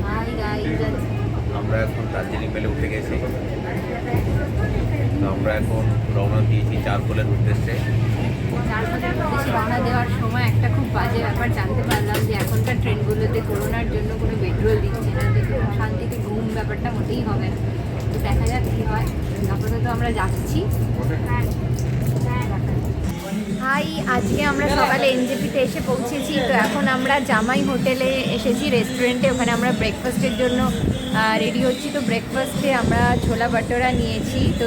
Hi guys, আমরা এখন দার্জিলিং মেলে উঠে গেছি। তো আমরা এখন রওনা দিয়েছি চারকোলের উদ্দেশ্যে। রওনা দেওয়ার সময় একটা খুব বাজে ব্যাপার জানতে পারলাম যে এখনকার ট্রেনগুলোতে করোনার জন্য কোনো পেট্রোল দিচ্ছে না, দেখে শান্তিতে ঘুম ব্যাপারটা মোটেই হবে না। তো দেখা যাক কী হয়। আপাতত আমরা যাচ্ছি। হাই, আজকে আমরা সকালে এনজেপিতে এসে পৌঁছেছি। তো এখন আমরা জামাই হোটেলে এসেছি, রেস্টুরেন্টে। ওখানে আমরা ব্রেকফাস্টের জন্য রেডি হচ্ছি। তো ব্রেকফাস্টে আমরা ছোলা বাটোরা নিয়েছি। তো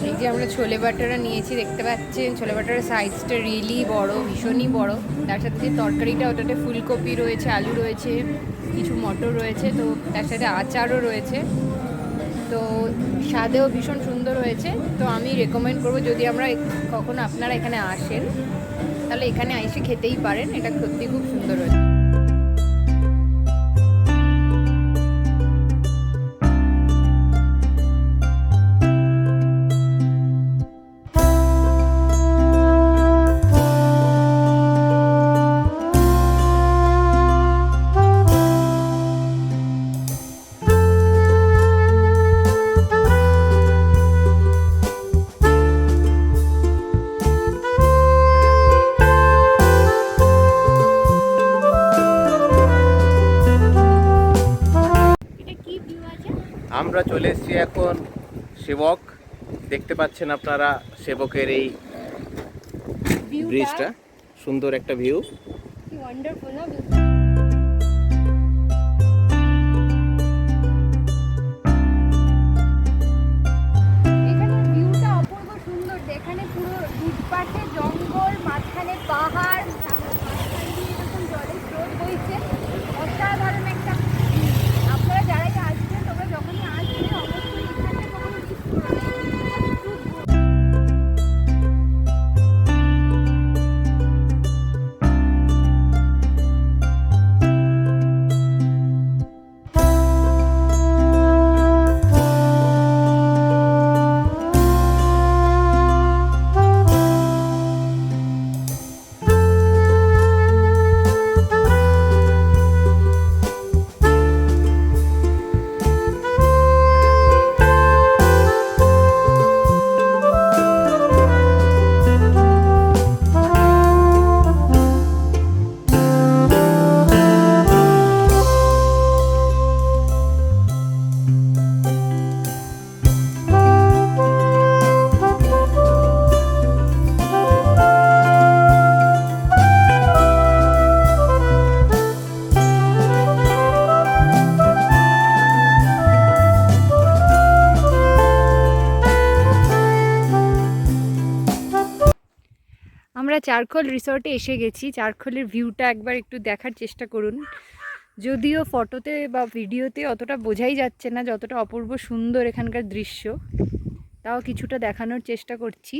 এই যে আমরা ছোলে বাটোরা নিয়েছি, দেখতে পাচ্ছেন ছোলে বাটোরার সাইজটা রিয়েলি বড়, ভীষণই বড়। তার সাথে যে তরকারিটা, ওটাতে ফুলকপি রয়েছে, আলু রয়েছে, কিছু মটর রয়েছে, তো তার সাথে আচারও রয়েছে। তো স্বাদেও ভীষণ সুন্দর হয়েছে। তো আমি রেকমেন্ড করবো, যদি কখনো আপনারা এখানে আসেন তাহলে এখানে এসে খেতেই পারেন। এটা সত্যি খুব সুন্দর হয়েছে। আমরা চলে এসেছি এখন সেবক। দেখতে পাচ্ছেন আপনারা সেবকের এই ব্রিজটা, সুন্দর একটা ভিউ। ওয়ান্ডারফুল না? এখানে ভিউটা অপূর্ব সুন্দর। এখানে পুরো দুপাশে জঙ্গল, মাঝখানে পাহাড়, মাঝখান দিয়ে এরকম জলের স্রোত বইছে। অসাধারণ একটা view। আপনারা যারাই আসবেন, তোমরা যখনই আসবে অবশ্যই এখানে কখনো মিস করো না। আমরা চারখোল রিসর্টে এসে গেছি। চারখোলের ভিউটা একবার একটু দেখার চেষ্টা করুন। যদিও ফটোতে বা ভিডিওতে অতটা বোঝাই যাচ্ছে না যতটা অপূর্ব সুন্দর এখানকার দৃশ্য, তাও কিছুটা দেখানোর চেষ্টা করছি।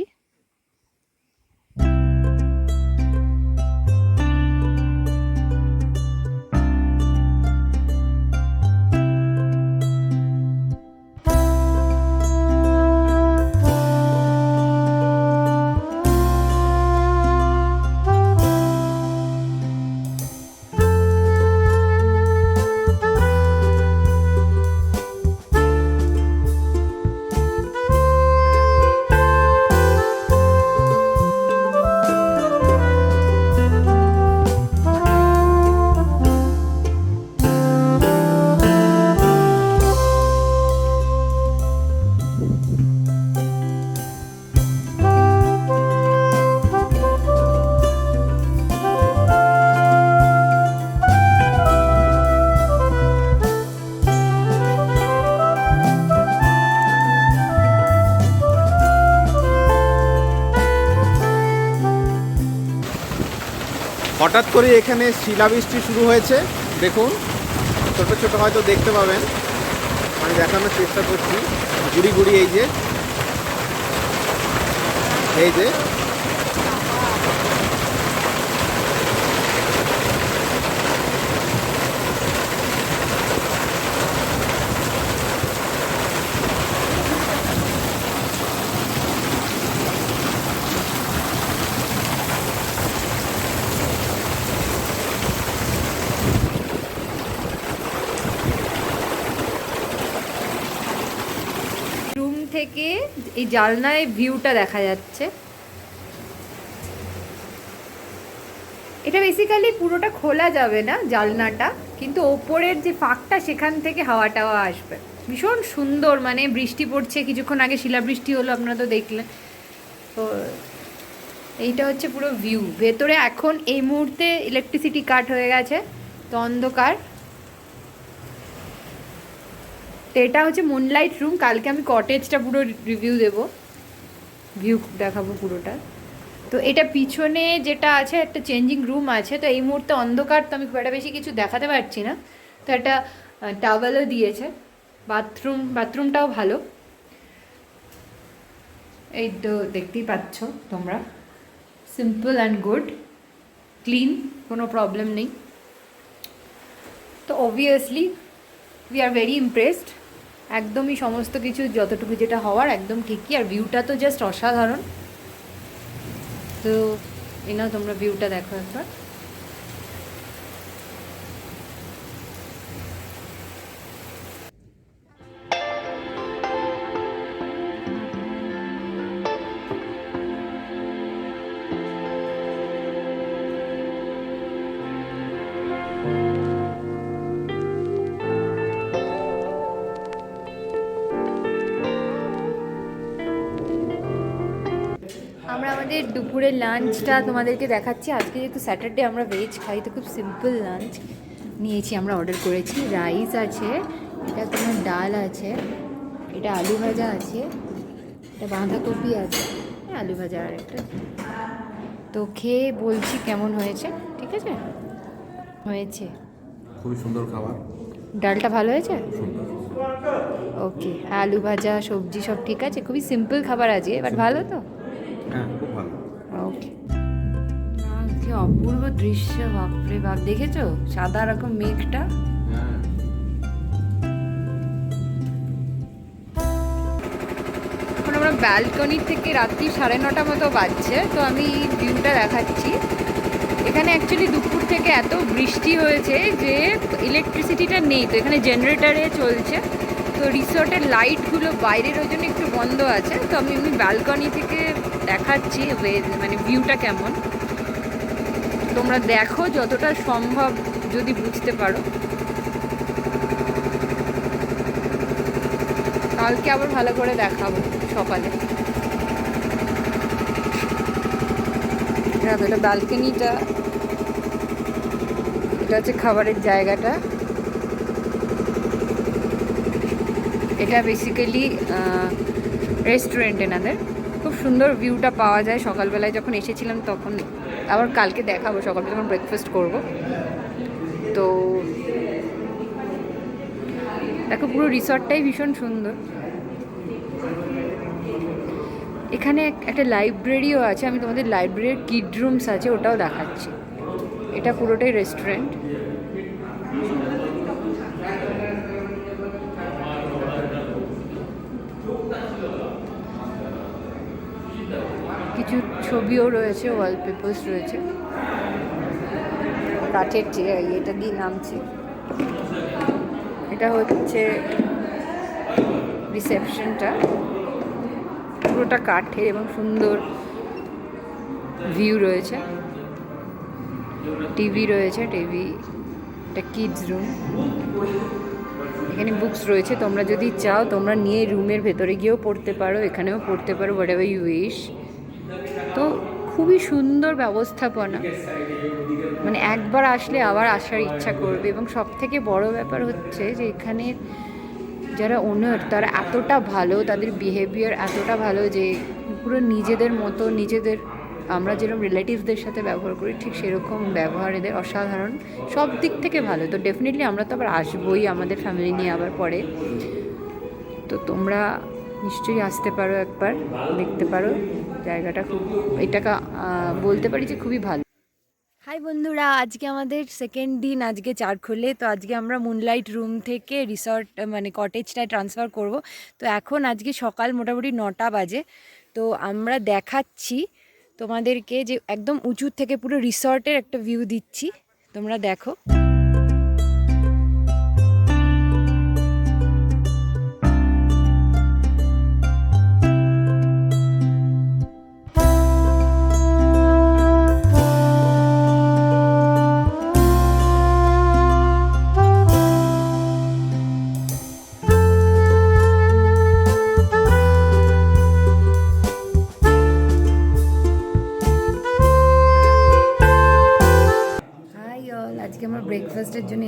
হঠাৎ করে এখানে শিলাবৃষ্টি শুরু হয়েছে। দেখুন, ছোট ছোট হয়তো দেখতে পাবেন, আমি দেখানোর চেষ্টা করছি। গুড়ি গুড়ি এই যে থেকে এই জানলায় ভিউটা দেখা যাচ্ছে। এটা বেসিক্যালি পুরোটা খোলা যাবে না জানলাটা, কিন্তু ওপরের যে ফাঁকটা সেখান থেকে হাওয়া টাওয়া আসবে। ভীষণ সুন্দর, মানে বৃষ্টি পড়ছে, কিছুক্ষণ আগে শিলাবৃষ্টি হলো, আপনারা তো দেখলেন। তো এইটা হচ্ছে পুরো ভিউ। ভেতরে এখন এই মুহূর্তে ইলেকট্রিসিটি কাট হয়ে গেছে, তো অন্ধকার। তো এটা হচ্ছে মুনলাইট রুম। কালকে আমি কটেজটা পুরো রিভিউ দেবো, ভিউ দেখাবো পুরোটা। তো এটা পিছনে যেটা আছে একটা চেঞ্জিং রুম আছে। তো এই মুহূর্তে অন্ধকার, তো আমি খুব একটা বেশি কিছু দেখাতে পারছি না। তো একটা টাওয়েলও দিয়েছে। বাথরুমটাও ভালো। এই তো দেখতেই পাচ্ছ তোমরা, সিম্পল অ্যান্ড গুড, ক্লিন, কোনো প্রবলেম নেই। তো obviously we are very impressed. একদমই সমস্ত কিছু যতটুকু যেটা হওয়ার একদম ঠিকই। আর ভিউটা তো জাস্ট অসাধারণ। তো এনাও তোমরা ভিউটা দেখো একবার। আমরা আমাদের দুপুরের লাঞ্চটা তোমাদেরকে দেখাচ্ছি। আজকে যেহেতু স্যাটারডে আমরা ভেজ খাই, তো খুব সিম্পল লাঞ্চ নিয়েছি। আমরা অর্ডার করেছি, রাইস আছে, এটা তোমার ডাল আছে, এটা আলু ভাজা আছে, এটা বাঁধাকপি আছে, আলু ভাজা আর একটা। তো খেয়ে বলছি কেমন হয়েছে, ঠিক আছে? হয়েছে, খুবই সুন্দর খাবার। ডালটা ভালো হয়েছে, ওকে। আলু ভাজা, সবজি সব ঠিক আছে। খুবই সিম্পল খাবার আজকে, বাট ভালো তো। হ্যাঁ, খুব ভালো। ওকে। কি অপূর্ব দৃশ্য, বাপরে বাপ, দেখেছো সাদা রকম মেঘটা? এখন আমরা ব্যালকনি থেকে রাত্রি 9:30 মতো বাজছে, তো আমি ভিউটা দেখাচ্ছি। এখানে অ্যাকচুয়ালি দুপুর থেকে এত বৃষ্টি হয়েছে যে ইলেকট্রিসিটিটা নেই, তো এখানে জেনারেটারে চলছে। তো রিসর্টের লাইটগুলো বাইরের ওই জন্য একটু বন্ধ আছে। তো আমি এমনি ব্যালকনি থেকে দেখাচ্ছি মানে ভিউটা কেমন। তোমরা দেখো যতটা সম্ভব, যদি বুঝতে পারো। কালকে আবার ভালো করে দেখাবো সকালে। এটা ব্যালকনিটা, এটা হচ্ছে খাবারের জায়গাটা। এটা বেসিক্যালি রেস্টুরেন্ট এনাদের। খুব সুন্দর ভিউটা পাওয়া যায় সকালবেলায় যখন এসেছিলাম তখন। আবার কালকে দেখাবো সকালে যখন ব্রেকফাস্ট করব। তো দেখো পুরো রিসর্টটাই ভীষণ সুন্দর। এখানে একটা লাইব্রেরিও আছে, আমি তোমাদের লাইব্রেরির কিড রুমস আছে ওটাও দেখাচ্ছি। এটা পুরোটাই রেস্টুরেন্ট। কিছু ছবিও রয়েছে, ওয়ালপেপার্স রয়েছে। কাঠের চেয়ার, এটা দিয়ে নামছি। এটা হচ্ছে রিসেপশনটা, পুরোটা কাঠের এবং সুন্দর ভিউ রয়েছে। টিভি রয়েছে, এটা কিডস রুম। এখানে বুকস রয়েছে, তোমরা যদি চাও তোমরা নিয়ে রুমের ভেতরে গিয়েও পড়তে পারো, এখানেও পড়তে পারো, হোয়াট এভার ইউ উইশ। তো খুবই সুন্দর ব্যবস্থাপনা, মানে একবার আসলে আবার আসার ইচ্ছা করবে। এবং সব থেকে বড় ব্যাপার হচ্ছে যে এখানে যারা ওনার তারা এতটা ভালো, তাদের বিহেভিয়ার এতটা ভালো যে পুরো নিজেদের মতো, নিজেদের আমরা যেরকম রিলেটিভসদের সাথে ব্যবহার করি ঠিক সেরকম ব্যবহার এদের অসাধারণ, সব দিক থেকে ভালো। তো ডেফিনেটলি আমরা তো আবার আসবোই আমাদের ফ্যামিলি নিয়ে আবার পরে। তো তোমরা নিশ্চয়ই আসতে পারো, একবার দেখতে পারো জায়গাটা। খুব এটাকে বলতে পারি যে খুবই ভালো। হাই বন্ধুরা, আজকে আমাদের সেকেন্ড দিন, আজকে চারখোলে। তো আজকে আমরা মুনলাইট রুম থেকে রিসর্ট মানে কটেজটায় ট্রান্সফার করব। তো এখন আজকে সকাল মোটামুটি 9টা বাজে। তো আমরা দেখাচ্ছি তোমাদেরকে যে একদম উঁচু থেকে পুরো রিসর্টের একটা ভিউ দিচ্ছি, তোমরা দেখো।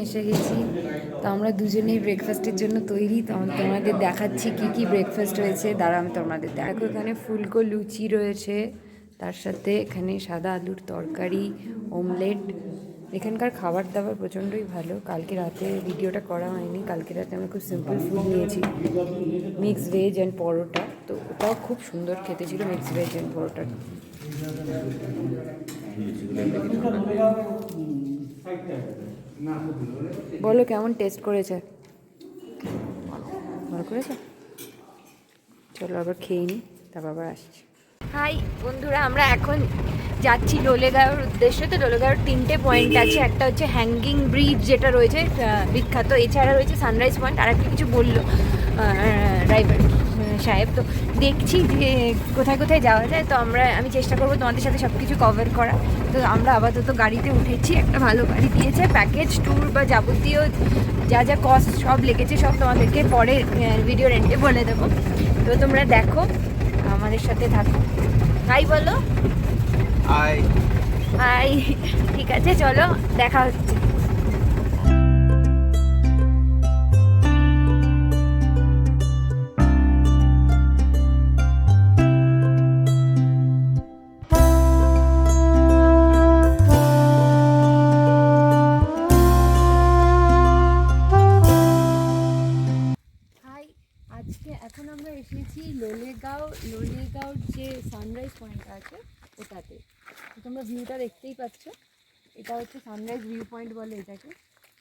এসে গেছি। তো আমরা দুজনেই ব্রেকফাস্টের জন্য তৈরি। তো আমি তোমাদের দেখাচ্ছি কি কি ব্রেকফাস্ট হয়েছে। দাঁড়া আমি তোমাদের দেখো। এখানে ফুলকো লুচি রয়েছে, তার সাথে এখানে সাদা আলুর তরকারি, অমলেট। এখানকার খাবার দাবার প্রচণ্ডই ভালো। কালকে রাতে ভিডিওটা করা হয়নি, কালকে রাতে আমি খুব সিম্পল ফুড নিয়েছি, মিক্স ভেজ অ্যান্ড পরোটা। তো ওটাও খুব সুন্দর খেতে ছিল, মিক্স ভেজ অ্যান্ড পরোটা। বলো কেমন টেস্ট করেছে? ভালো করেছে? চলো আবার খেয়ে নিই, তারপর আবার আসছি। হাই বন্ধুরা, আমরা এখন যাচ্ছি লোলেগাঁওয়ের উদ্দেশ্যে। তো লোলেগাঁওয়ের 3টে পয়েন্ট আছে। একটা হচ্ছে হ্যাঙ্গিং ব্রিজ যেটা রয়েছে বিখ্যাত, এছাড়া রয়েছে সানরাইজ পয়েন্ট। আর একটা কিছু বললো ড্রাইভার সাহেব। তো দেখছি যে কোথায় কোথায় যাওয়া যায়। তো আমি চেষ্টা করবো তোমাদের সাথে সব কিছু কভার করা। তো আমরা আপাতত গাড়িতে উঠেছি, একটা ভালো গাড়ি দিয়েছে। প্যাকেজ ট্যুর বা যাবতীয় যা যা কস্ট সব লেগেছে সব তোমাদেরকে পরে ভিডিও রেন্টে বলে দেবো। তো তোমরা দেখো, আমাদের সাথে থাকো। হাই বলো। হাই। হাই। ঠিক আছে, চলো দেখা হচ্ছে। আজকে এখন আমরা এসেছি লোলেগাঁওর যে সানরাইজ পয়েন্ট আছে ওটাতে। তো তোমরা ভিউটা দেখতেই পাচ্ছ, এটা হচ্ছে সানরাইজ ভিউ পয়েন্ট বলে এটাকে।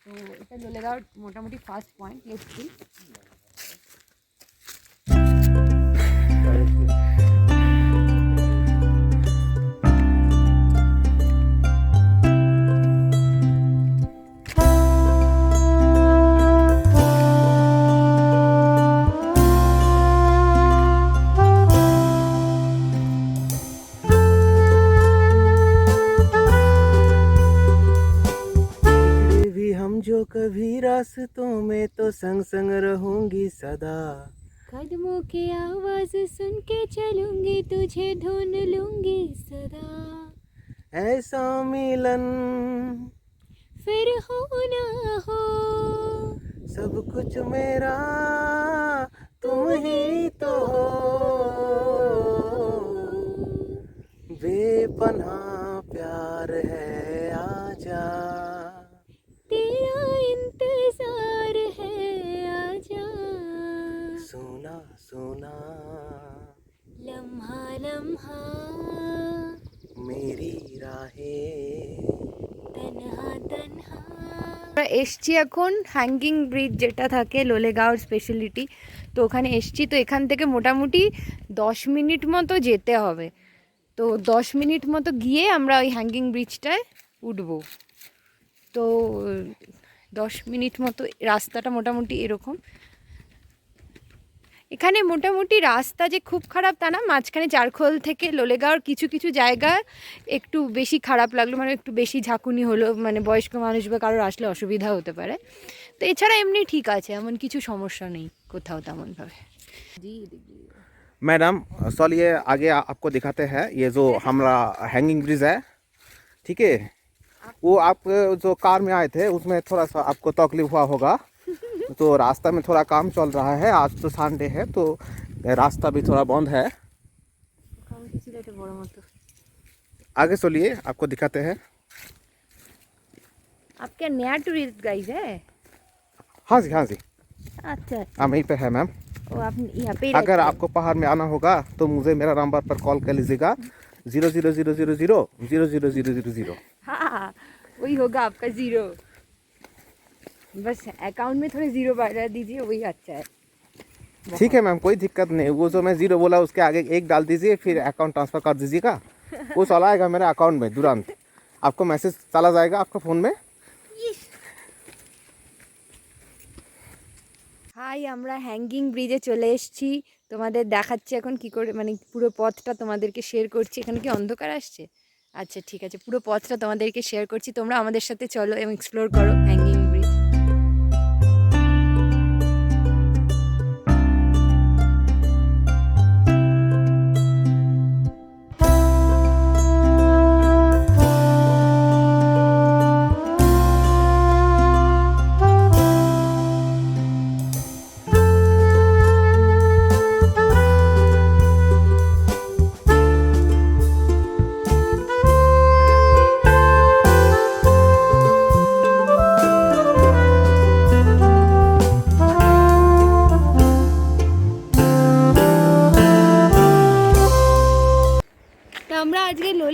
তো এটা লোলেগাঁওর মোটামুটি ফার্স্ট পয়েন্ট। Let's see. जो कभी रास्तों में तो संग संग रहूंगी सदा, कदमों की आवाज सुन के चलूंगी, तुझे ढूंढ लूंगी सदा, ऐसा मिलन फिर हो ना हो, सब कुछ मेरा तुम ही तो हो, बेपनाह प्यार है आजा, तेरा इंतजार है आजा, सोना सोना लम्हा लम्हा मेरी राहें तन्हा तन्हा। আমরা এসছি এখন হ্যাঙ্গিং ব্রিজ যেটা থাকে লোলেগাঁওর স্পেশালিটি। তো ওখানে এসছি। তো এখান থেকে মোটামুটি 10 মিনিট মতো যেতে হবে। তো 10 মিনিট মতো গিয়ে আমরা ওই হ্যাঙ্গিং ব্রিজটায় উঠবো। তো 10 মিনিট মতো রাস্তাটা মোটামুটি এরকম। এখানে মোটামুটি রাস্তা যে খুব খারাপ তা না, মাঝখানে চারখোল থেকে লোলেগাঁওর কিছু কিছু জায়গা একটু বেশি খারাপ লাগলো, মানে একটু বেশি ঝাঁকুনি হলো, মানে বয়স্ক মানুষ বা কারোর আসলে অসুবিধা হতে পারে। তো এছাড়া এমনি ঠিক আছে, এমন কিছু সমস্যা নেই কোথাও তেমনভাবে। জি मैडम चलिए आगे आपको दिखाते हैं ये जो हमारा हैंगिंग ब्रिज है, ठीक है। वो आप जो कार में आए थे उसमें थोड़ा सा आपको तकलीफ हुआ होगा। तो रास्ता में थोड़ा काम चल रहा है, आज तो संडे है तो रास्ता भी थोड़ा बंद है। आगे चलिए आपको दिखाते हैं। आप क्या नया टूरिस्ट गाइड है? हाँ जी हाँ जी, अच्छा। हम यहीं पे है मैम। वो आप यहाँ पे अगर आपको पहाड़ में आना होगा तो मुझे मेरा नंबर पर कॉल कर लीजिएगा 0000000000। हाँ वही होगा आपका 0। बस अकाउंट में थोड़े 0 बढ़ा दीजिए, वही अच्छा है। ठीक है मैम, कोई दिक्कत नहीं। वो जो मैं 0 बोला उसके आगे 1 डाल दीजिए, फिर अकाउंट ट्रांसफ़र कर दीजिएगा। वो चला आएगा मेरे अकाउंट में तुरंत, आपको मैसेज चला जाएगा आपका फ़ोन में। হাই, আমরা হ্যাঙ্গিং ব্রিজে চলে এসেছি। তোমাদের দেখাচ্ছি এখন কি করে, মানে পুরো পথটা তোমাদেরকে শেয়ার করছি। এখানে কি অন্ধকার আসছে? আচ্ছা ঠিক আছে, পুরো পথটা তোমাদেরকে শেয়ার করছি। তোমরা আমাদের সাথে চলো এবং এক্সপ্লোর করো হ্যাঙ্গিং ব্রিজ।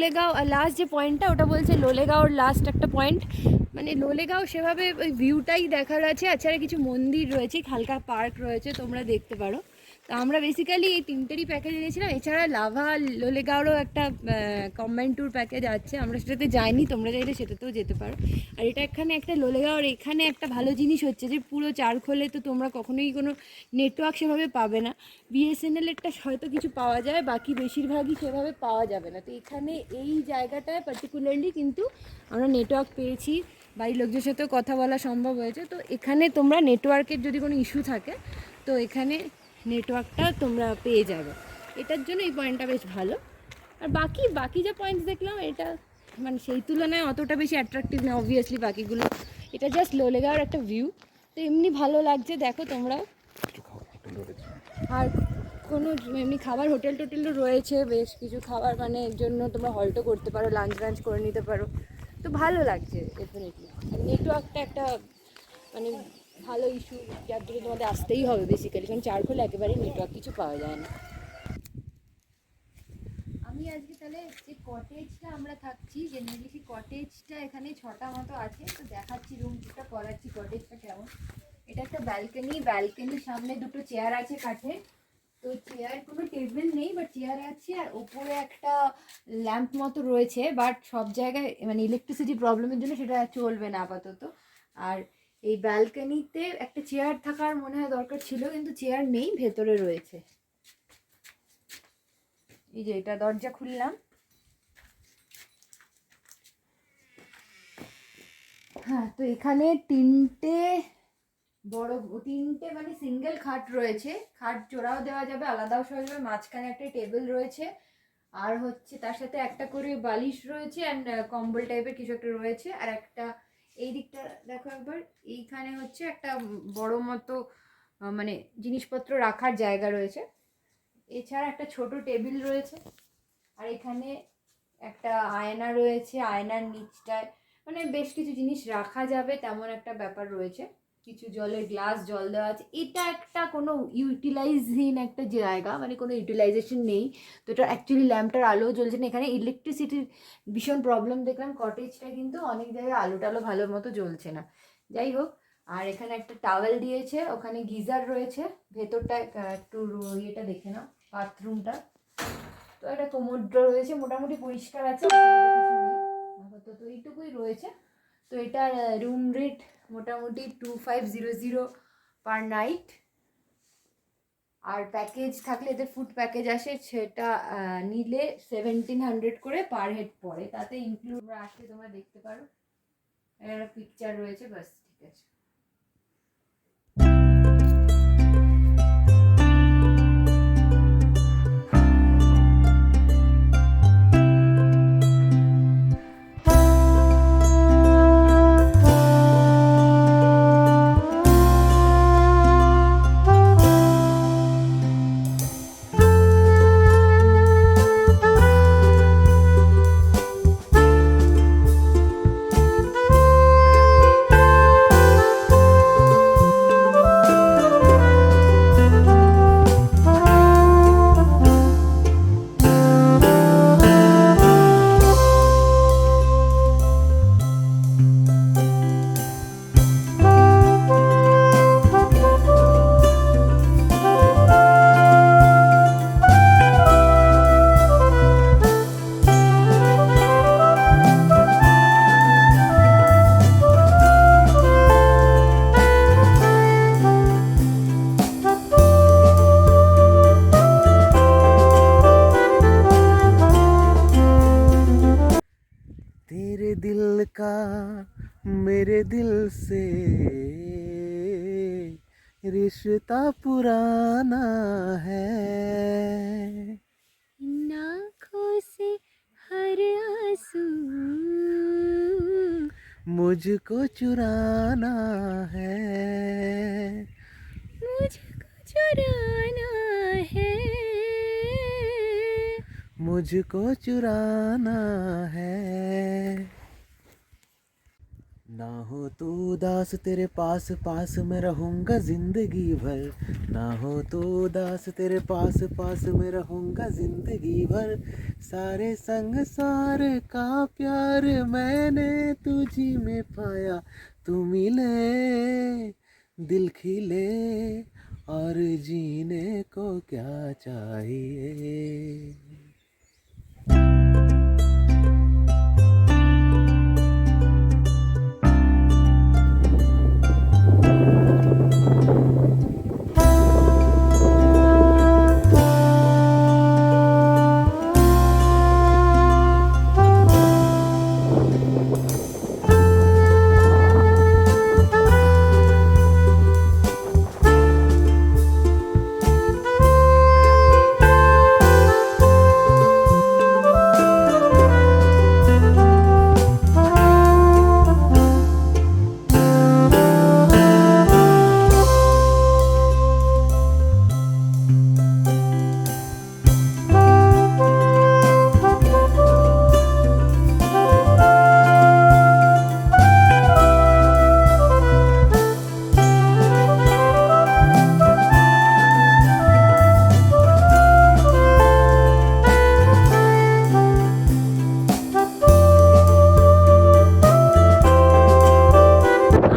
লোলেগাঁও লাস্ট যে পয়েন্টটা ওটা বলছে লোলেগাঁওর লাস্ট একটা পয়েন্ট, মানে লোলেগাঁও সেভাবে ওই ভিউটাই দেখার আছে, এছাড়া কিছু মন্দির রয়েছে, হালকা পার্ক রয়েছে, তোমরা দেখতে পারো। তো আমরা বেসিক্যালি এই তিনটেরই প্যাকেজ নিয়েছিলাম, এছাড়া লাভা লোলেগাঁওরও একটা কম্বাইন্ড ট্যুর প্যাকেজ আছে, আমরা সেটাতে যাইনি, তোমরা চাইলে সেটাতেও যেতে পারো। আর এটা এখানে একটা লোলেগাঁওর এখানে একটা ভালো জিনিস হচ্ছে যে পুরো চারখোলে তো তোমরা কখনোই কোনো নেটওয়ার্ক সেভাবে পাবে না, বিএসএনএলেরটা হয়তো কিছু পাওয়া যায়, বাকি বেশিরভাগই সেভাবে পাওয়া যাবে না। তো এখানে এই জায়গাটায় পার্টিকুলারলি কিন্তু আমরা নেটওয়ার্ক পেয়েছি, বাড়ির লোকদের সাথেও কথা বলা সম্ভব হয়েছে। তো এখানে তোমরা নেটওয়ার্কের যদি কোনো ইস্যু থাকে তো এখানে নেটওয়ার্কটা তোমরা পেয়ে যাবে, এটার জন্য এই পয়েন্টটা বেশ ভালো। আর বাকি যা পয়েন্টস দেখলাম এটা মানে সেই তুলনায় অতটা বেশি অ্যাট্রাকটিভ না অবভিয়াসলি বাকিগুলো, এটা জাস্ট লোলেগাঁওর একটা ভিউ। তো এমনি ভালো লাগছে, দেখো তোমরাও। আর কোনো এমনি খাবার হোটেল টোটেলও রয়েছে, বেশ কিছু খাবার মানে এর জন্য তোমরা হল্টও করতে পারো, লাঞ্চ করে নিতে পারো। তো ভালো লাগছে ডেফিনেটলি। নেটওয়ার্কটা একটা মানে ভালো ইস্যু, যার জন্য তোমাদের আসতেই হবে বেসিক্যালি, কারণ চারখোলে একেবারেই নেটওয়ার্ক কিছু পাওয়া যায় না। আমি আজকে তাহলে যে কটেজটা আমরা থাকছি, জেনারেলি সেই কটেজটা এখানে 6টা মতো আছে, তো দেখাচ্ছি রুমটা, করাচ্ছি কটেজটা কেমন। এটা একটা ব্যালকনির সামনে দুটো চেয়ার আছে কাঠের, তো চেয়ার কোনো টেবিল নেই বাট চেয়ার আছে, আর ওপরে একটা ল্যাম্প মতো রয়েছে, বাট সব জায়গায় মানে ইলেকট্রিসিটি প্রবলেমের জন্য সেটা চলবে না আপাতত। আর এই ব্যালকনিতে একটা চেয়ার থাকার মনে হয় দরকার ছিল, কিন্তু চেয়ার নেই, ভেতরে রয়েছে। এই যে এটা দরজা খুললাম, হ্যাঁ, তো এখানে তিনটে মানে সিঙ্গেল খাট রয়েছে, খাট জোড়াও দেওয়া যাবে, আলাদাও শোয়া যাবে, মাঝখানে একটা টেবিল রয়েছে, আর হচ্ছে তার সাথে একটা করে বালিশ রয়েছে অ্যান্ড কম্বল টাইপের কিছু একটা রয়েছে, আর একটা এই দিকটা দেখো একবার, এইখানে হচ্ছে একটা বড় মতো মানে জিনিসপত্র রাখার জায়গা রয়েছে, এছাড়া একটা ছোট টেবিল রয়েছে, আর এখানে একটা আয়না রয়েছে, আয়নার নিচটায় মানে বেশ কিছু জিনিস রাখা যাবে তেমন একটা ব্যাপার রয়েছে, কিছু জলের গ্লাস জল দেওয়া আছে। এটা একটা কোনো ইউটিলাইজহীন একটা জায়গা, মানে কোনো ইউটিলাইজেশন নেই, তো এটা অ্যাকচুয়ালি ল্যাম্পটার আলো জ্বলছে না, এখানে ইলেকট্রিসিটির ভীষণ প্রবলেম দেখলাম কটেজটা, কিন্তু অনেক জায়গায় আলো টালো ভালো মতো জ্বলছে না, যাই হোক। আর এখানে একটা টাওয়েল দিয়েছে, ওখানে গিজার রয়েছে, ভেতরটা একটু ইয়েটা দেখে নাও, বাথরুমটা, তো একটা কোমোড রয়েছে, মোটামুটি পরিষ্কার আছে, আপাতত এইটুকুই রয়েছে। তো এটার রুম রেট মোটামুটি 2500 পার নাইট, আর প্যাকেজ থাকলে এদের ফুড প্যাকেজ আসে, সেটা নিলে 1700 করে পার হেড পড়ে, তাতে ইনক্লুড আসলে তোমরা দেখতে পারো, একটা পিকচার রয়েছে, বাস ঠিক আছে। तेरे दिल का मेरे दिल से रिश्ता पुराना है, आँखों से हर आंसू मुझको चुराना है, मुझको चुराना है, मुझको चुराना है। ना हो तू उदास तेरे पास पास मैं रहूँगा जिंदगी भर, ना हो तू उदास तेरे पास पास मैं रहूँगा जिंदगी भर, सारे संसार का प्यार मैंने तुझी में पाया, तू मिले दिल खिले और जीने को क्या चाहिए।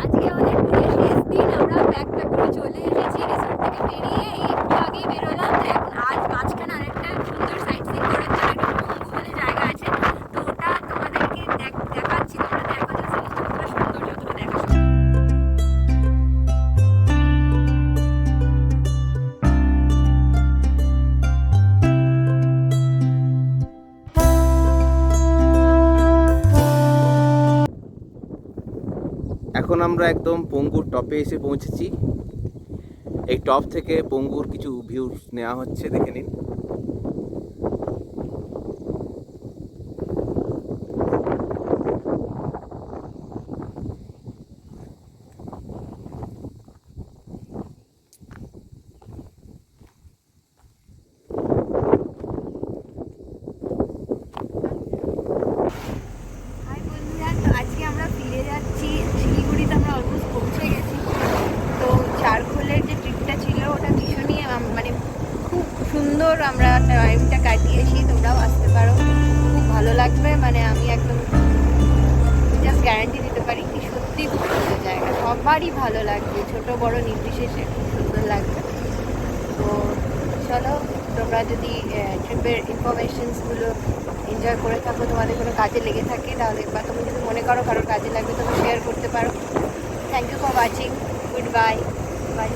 আজকে আমাদের ট্যুরের শেষ দিন, আমরা ব্যাগ প্যাক করে চলে এসেছি রিসোর্ট থেকে বেরিয়ে, এই একটু আগেই বেরোলাম। তো এখন আজ মাঝখানে আরেকটা সুন্দর সাইট সিন করার জন্য একটা পঙ্গু বলে জায়গা আছে, তো ওটা তোমাদেরকে দেখাচ্ছি। তোমরা দেখো যে জিনিসটা কতটা সুন্দর, যতটা দেখা সম্ভব। এখন আমরা একদম পঙ্গুর টপে এসে পৌঁছেছি। এই টপ থেকে পঙ্গুর কিছু ভিউ নেওয়া হচ্ছে, দেখে নিন। হাই বন্ধুরা, তো আজকে আমরা ফিরে যাচ্ছি শিলিগুড়িতে। আমরা অলমোস্ট পৌঁছে গেছি। তো চারখোলের যে ট্রিপটা ছিল ওটা ভীষণই মানে খুব সুন্দর, আমরা টাইমটা কাটিয়েছি। তোমরাও আসতে পারো, খুব ভালো লাগবে। মানে আমি একদম জাস্ট গ্যারান্টি দিতে পারি কি সত্যি খুব সুন্দর জায়গা, সবারই ভালো লাগবে, ছোট বড় নির্বিশেষে খুব সুন্দর লাগবে। তো চলো, তোমরা যদি ট্রিপের ইনফরমেশনসগুলো এনজয় করে থাকো, তোমাদের কোনো কাজে লেগে থাকে, তাহলে বা তুমি যদি মনে করো কারোর কাজে লাগবে, তুমি শেয়ার করতে পারো। Thank you for watching, goodbye by.